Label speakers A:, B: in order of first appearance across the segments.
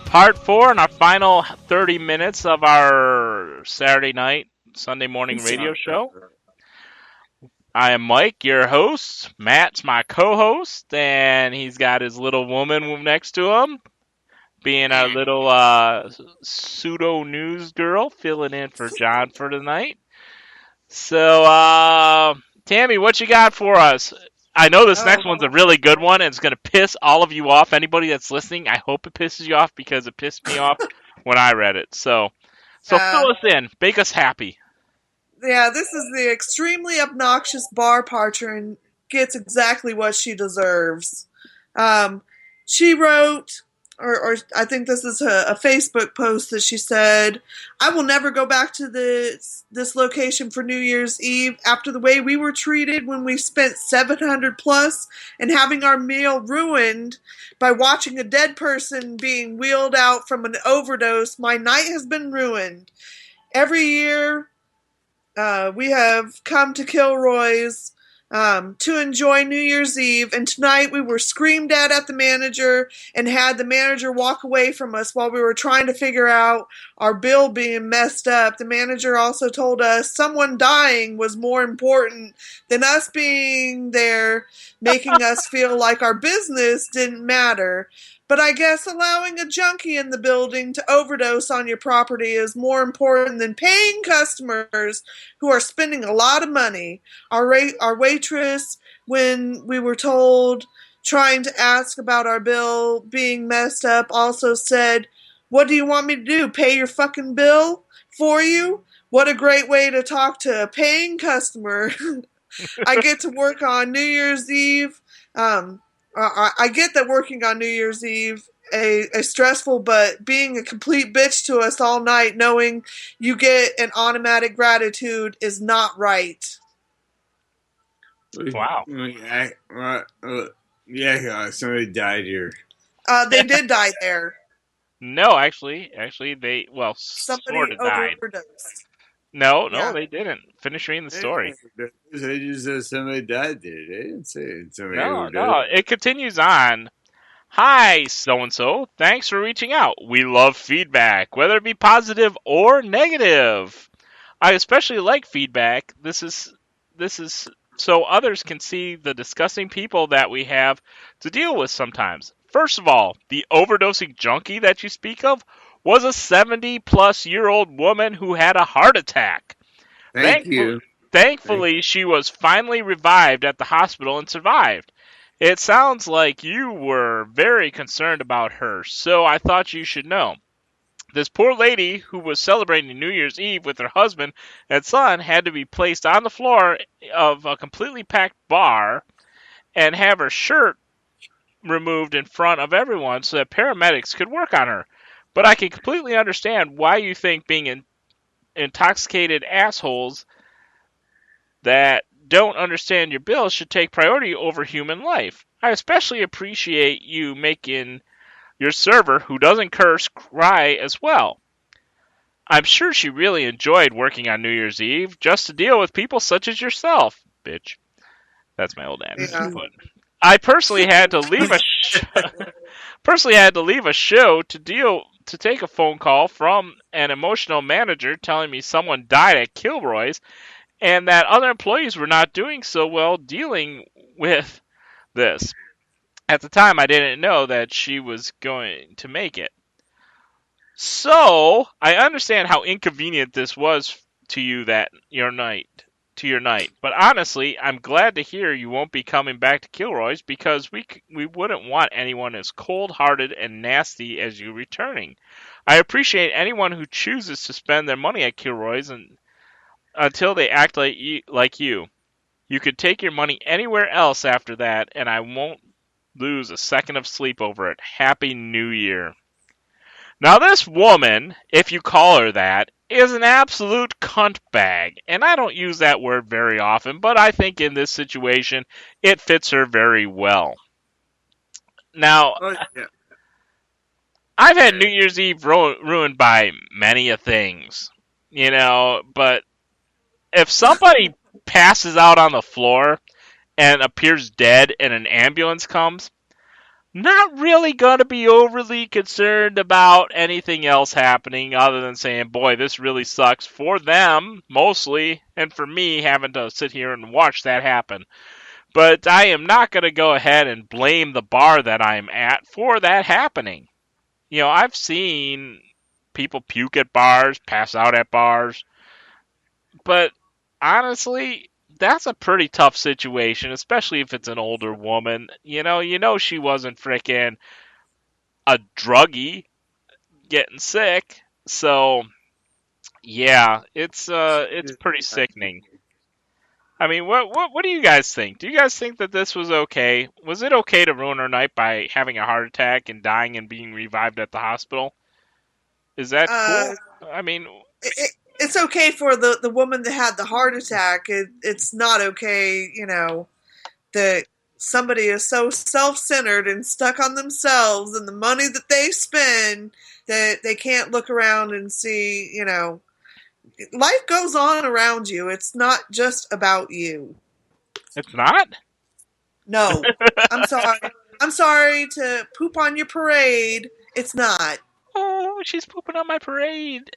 A: Part 4 and our final 30 minutes of our Saturday night, Sunday morning radio show. I am Mike, your host. Matt's my co-host, and he's got his little woman next to him, being our little pseudo news girl, filling in for John for tonight. So, Tammy, what you got for us? I know this next one's a really good one, and it's going to piss all of you off. Anybody that's listening, I hope it pisses you off because it pissed me off when I read it. So fill us in. Make us happy.
B: Yeah, this is the extremely obnoxious bar patron gets exactly what she deserves. She wrote, or I think this is a Facebook post that she said, "I will never go back to this location for New Year's Eve after the way we were treated when we spent $700 plus and having our meal ruined by watching a dead person being wheeled out from an overdose. My night has been ruined. Every year we have come to Kilroy's to enjoy New Year's Eve, and tonight we were screamed at the manager and had the manager walk away from us while we were trying to figure out our bill being messed up. The manager also told us someone dying was more important than us being there, making us feel like our business didn't matter. But I guess allowing a junkie in the building to overdose on your property is more important than paying customers who are spending a lot of money. Our waitress, when we were told, trying to ask about our bill being messed up, also said, 'What do you want me to do? Pay your fucking bill for you?' What a great way to talk to a paying customer." I get to work on New Year's Eve. I get that working on New Year's Eve a stressful, but being a complete bitch to us all night, knowing you get an automatic gratitude is not right.
A: Wow.
C: Yeah, somebody died here.
B: They did die there.
A: No, actually, they
B: Somebody
A: sort of died.
B: overdosed.
A: No, they didn't. Finish reading the story.
C: They just said somebody died there. They didn't say somebody overdosed.
A: No, it continues on. "Hi, so-and-so. Thanks for reaching out. We love feedback, whether it be positive or negative. I especially like feedback. This is so others can see the disgusting people that we have to deal with sometimes. First of all, the overdosing junkie that you speak of was a 70-plus-year-old woman who had a heart attack. Thankfully, she was finally revived at the hospital and survived. It sounds like you were very concerned about her, so I thought you should know. This poor lady who was celebrating New Year's Eve with her husband and son had to be placed on the floor of a completely packed bar and have her shirt removed in front of everyone so that paramedics could work on her. But I can completely understand why you think being intoxicated assholes that don't understand your bills should take priority over human life. I especially appreciate you making your server, who doesn't curse, cry as well. I'm sure she really enjoyed working on New Year's Eve just to deal with people such as yourself, bitch." That's my old attitude. Yeah. I personally had to leave a show to take a phone call from an emotional manager telling me someone died at Kilroy's and that other employees were not doing so well dealing with this. At the time, I didn't know that she was going to make it. So, I understand how inconvenient this was to you your night. But honestly, I'm glad to hear you won't be coming back to Kilroy's because we wouldn't want anyone as cold-hearted and nasty as you returning. I appreciate anyone who chooses to spend their money at Kilroy's until they act like you. You could take your money anywhere else after that, and I won't lose a second of sleep over it. Happy New Year. Now this woman, if you call her that, is an absolute cunt bag. And I don't use that word very often, but I think in this situation, it fits her very well. Now, I've had New Year's Eve ruined by many a things, but if somebody passes out on the floor and appears dead and an ambulance comes, not really going to be overly concerned about anything else happening other than saying, boy, this really sucks for them mostly, and for me having to sit here and watch that happen. But I am not going to go ahead and blame the bar that I'm at for that happening. I've seen people puke at bars, pass out at bars, but honestly, that's a pretty tough situation, especially if it's an older woman. She wasn't frickin' a druggie getting sick. So yeah, it's pretty sickening. I mean, what do you guys think? Do you guys think that this was okay? Was it okay to ruin her night by having a heart attack and dying and being revived at the hospital? Is that cool? I mean,
B: it's okay for the woman that had the heart attack. It's not okay, that somebody is so self-centered and stuck on themselves and the money that they spend that they can't look around and see, life goes on around you. It's not just about you.
A: It's not?
B: No. I'm sorry. I'm sorry to poop on your parade. It's not.
A: Oh, she's pooping on my parade.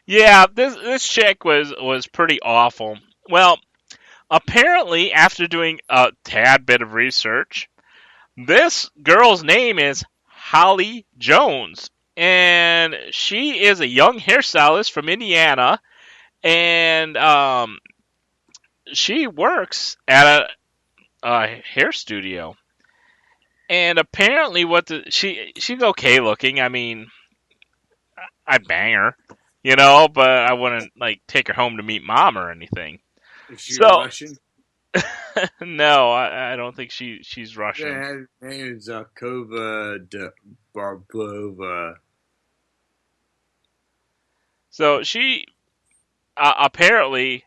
A: Yeah, this chick was pretty awful. Well, apparently, after doing a tad bit of research, this girl's name is Holly Jones, and she is a young hairstylist from Indiana, and she works at a hair studio. And apparently, she's okay looking. I mean, I'd bang her, but I wouldn't take her home to meet mom or anything.
C: Is she
A: So
C: Russian?
A: no, I don't think she's Russian.
C: Her name is Zakova Barblova.
A: So she apparently,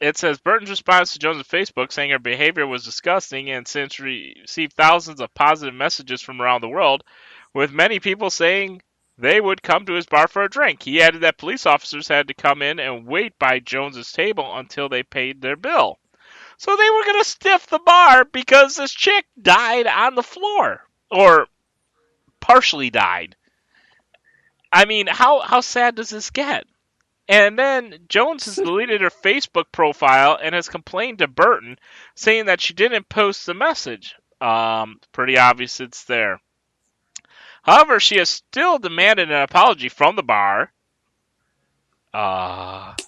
A: it says Burton's response to Jones' Facebook saying her behavior was disgusting and since received thousands of positive messages from around the world, with many people saying they would come to his bar for a drink. He added that police officers had to come in and wait by Jones's table until they paid their bill. So they were going to stiff the bar because this chick died on the floor. Or partially died. I mean, how sad does this get? And then Jones has deleted her Facebook profile and has complained to Burton, saying that she didn't post the message. Pretty obvious it's there. However, she has still demanded an apology from the bar. That's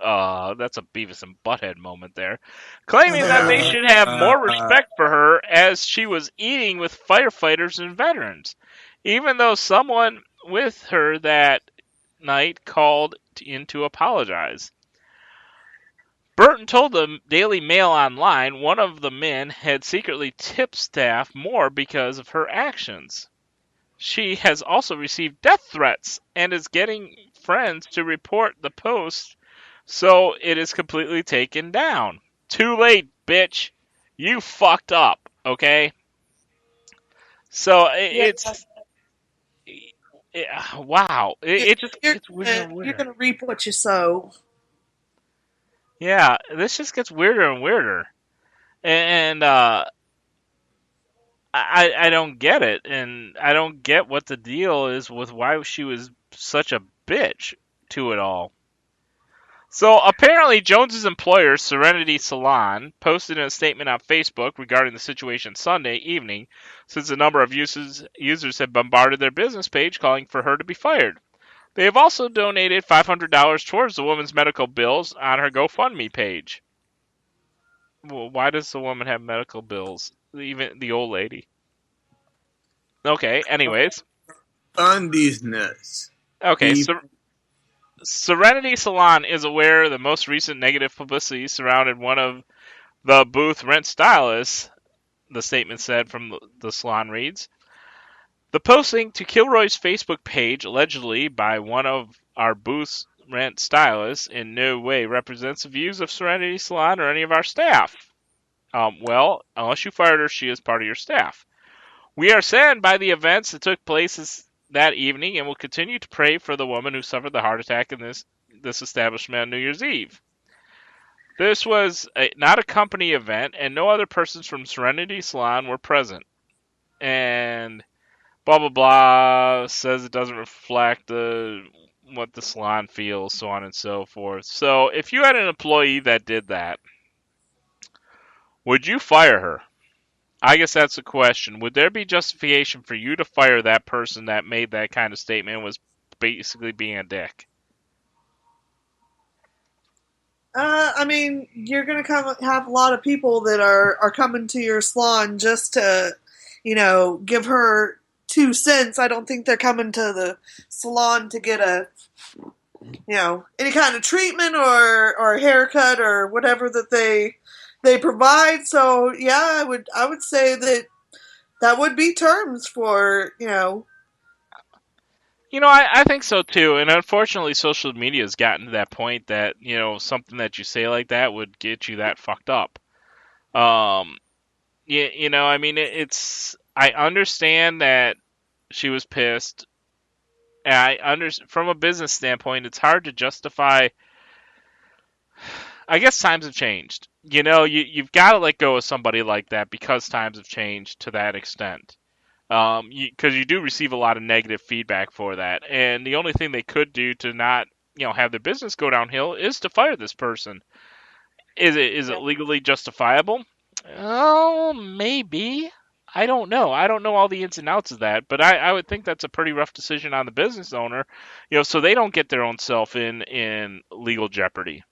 A: a Beavis and Butthead moment there. Claiming that they should have more respect for her as she was eating with firefighters and veterans. Even though someone with her that night called in to apologize. Burton told the Daily Mail Online one of the men had secretly tipped staff more because of her actions. She has also received death threats and is getting friends to report the post, so it is completely taken down. Too late, bitch. You fucked up, okay? So wow. It just gets weirder and weirder.
B: You're going to reap what you sow.
A: Yeah, this just gets weirder and weirder. And I don't get it, and I don't get what the deal is with why she was such a bitch to it all. So apparently Jones's employer, Serenity Salon, posted in a statement on Facebook regarding the situation Sunday evening, since a number of users had bombarded their business page calling for her to be fired. They have also donated $500 towards the woman's medical bills on her GoFundMe page. Well, why does the woman have medical bills? Even the old lady. Okay, anyways.
C: On these nuts.
A: Okay, Serenity Salon is aware of the most recent negative publicity surrounded one of the booth rent stylists, the statement said from the salon reads. The posting to Kilroy's Facebook page, allegedly by one of our booth's rent stylists, in no way represents the views of Serenity Salon or any of our staff. Well, unless you fired her, she is part of your staff. We are saddened by the events that took place that evening and will continue to pray for the woman who suffered the heart attack in this establishment on New Year's Eve. This was not a company event, and no other persons from Serenity Salon were present. And blah blah blah says it doesn't reflect what the salon feels, so on and so forth. So, if you had an employee that did that, would you fire her? I guess that's the question. Would there be justification for you to fire that person that made that kind of statement and was basically being a dick?
B: I mean, you're gonna have a lot of people that are coming to your salon just to, give her 2 cents. I don't think they're coming to the salon to get any kind of treatment or haircut or whatever that they provide. So yeah, I would say that would be terms for.
A: I think so too. And unfortunately, social media has gotten to that point that, something that you say like that would get you that fucked up. Um, I mean, I understand that she was pissed. And from a business standpoint, it's hard to justify. I guess times have changed. You've got to let go of somebody like that because times have changed to that extent. Because you do receive a lot of negative feedback for that, and the only thing they could do to not, have their business go downhill is to fire this person. Is it legally justifiable? Oh, maybe. I don't know. I don't know all the ins and outs of that, but I would think that's a pretty rough decision on the business owner, so they don't get their own self in legal jeopardy.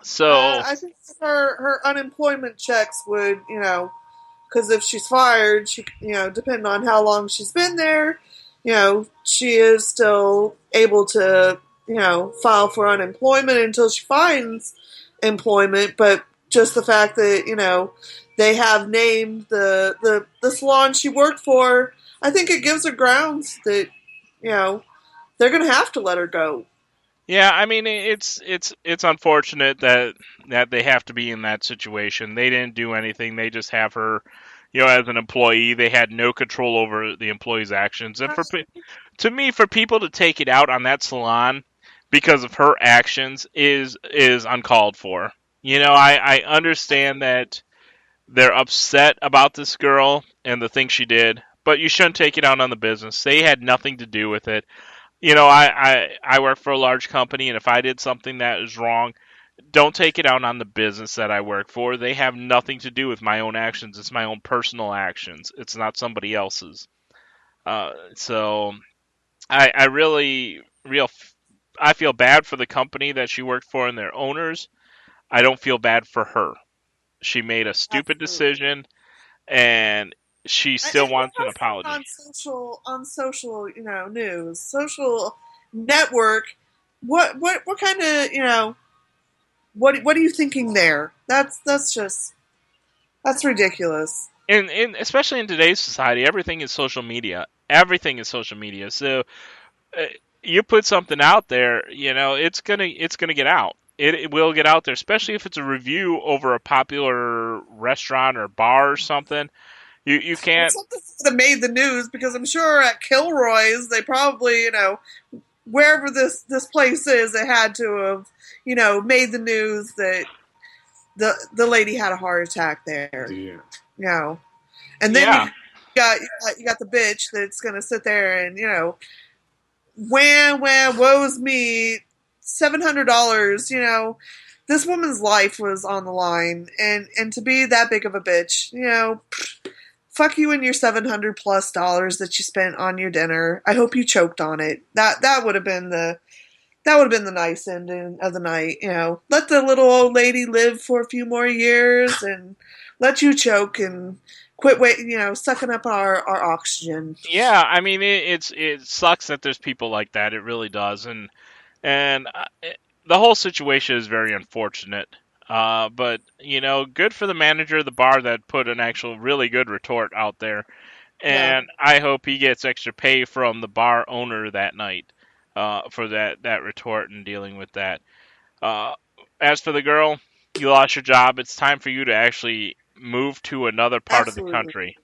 A: So
B: I think her unemployment checks would, because if she's fired, she, depending on how long she's been there, she is still able to, file for unemployment until she finds employment. But just the fact that, they have named the salon she worked for, I think it gives her grounds that, they're going to have to let her go.
A: yeah, I mean it's unfortunate that they have to be in that situation. They didn't do anything. They just have her, as an employee. They had no control over the employee's actions. And to me, for people to take it out on that salon because of her actions is uncalled for. I understand that they're upset about this girl and the thing she did, but you shouldn't take it out on the business. They had nothing to do with it. I work for a large company, and if I did something that is wrong, don't take it out on the business that I work for. They have nothing to do with my own actions. It's my own personal actions. It's not somebody else's. So I really, I feel bad for the company that she worked for and their owners. I don't feel bad for her. She made a stupid
B: Absolutely.
A: decision, and she still
B: And what
A: wants an
B: was seen
A: apology.
B: on social news, social network? What kind of what are you thinking there? That's ridiculous.
A: And especially in today's society, everything is social media. Everything is social media. So uh, you put something out there, it's gonna get out. It will get out there, especially if it's a review over a popular restaurant or bar or something. You
B: Well,
A: can't.
B: something that made the news because I'm sure at Kilroy's they probably wherever this place is, they had to have made the news that the lady had a heart attack there.
C: Yeah.
B: And then
A: Yeah,
B: you got the bitch that's gonna sit there and wham, woe's me, $700. This woman's life was on the line, and to be that big of a bitch, fuck you and your $700+ that you spent on your dinner. I hope you choked on it. That would have been the nice ending of the night. Let the little old lady live for a few more years and let you choke and quit sucking up our oxygen.
A: yeah. I mean, it sucks that there's people like that. It really does, and the whole situation is very unfortunate. But good for the manager of the bar that put an actual really good retort out there,
B: Yeah.
A: and I hope he gets extra pay from the bar owner that night, for that retort and dealing with that. Uh, as for the girl, you lost your job. It's time for you to actually move to another part of the
B: Absolutely.
A: country.